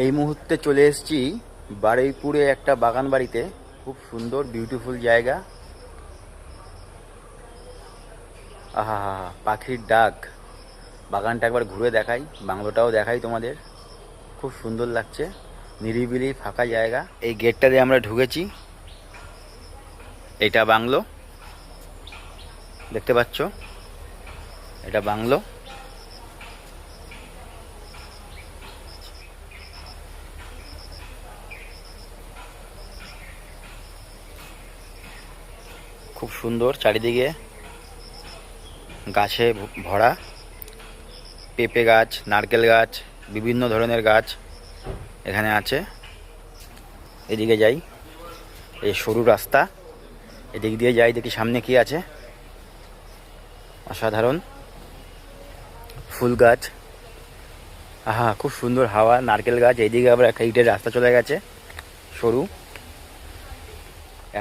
এই মুহূর্তে চলে এসেছি বারুইপুরে একটা বাগান বাড়িতে। খুব সুন্দর বিউটিফুল জায়গা। আহা হা হা, পাখির ডাক। বাগানটা একবার ঘুরে দেখাই, বাংলোটাও দেখাই তোমাদের। খুব সুন্দর লাগছে, নিরিবিলি ফাঁকা জায়গা। এই গেটটা দিয়ে আমরা ঢুকেছি। এটা বাংলো, দেখতে পাচ্ছ? এটা বাংলো। খুব সুন্দর, চারিদিকে গাছে ভরা। পেঁপে গাছ, নারকেল গাছ, বিভিন্ন ধরনের গাছ এখানে আছে। এদিকে যাই, এই সরু রাস্তা, এদিক দিয়ে যাই, দেখি সামনে কি আছে। অসাধারণ ফুল গাছ। আহা, খুব সুন্দর হাওয়া। নারকেল গাছ। এইদিকে আবার একটা ইটের রাস্তা চলে গেছে, সরু।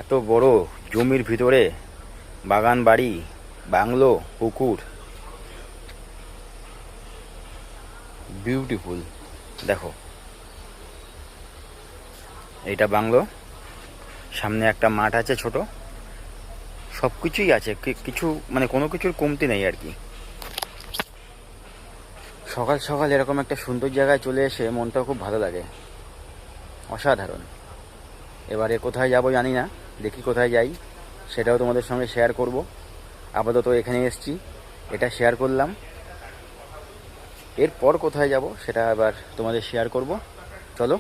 এত বড় জমির ভিতরে বাগান বাড়ি, বাংলো, পুকুর, বিউটিফুল। দেখো, এইটা বাংলো। সামনে একটা মাঠ আছে ছোট। সব কিছুই আছে, কিছু মানে কোনো কিছুর কমতি নেই আর কি। সকাল সকাল এরকম একটা সুন্দর জায়গায় চলে এসে মনটাও খুব ভালো লাগে। অসাধারণ। এবারে কোথায় যাব জানি না, দেখি কোথায় যাই, সেটাও তোমাদের সঙ্গে শেয়ার করব। আপাতত এখানে এসেছি, এটা শেয়ার করলাম। এরপর কোথায় যাব সেটা আবার তোমাদের শেয়ার করব। চলো।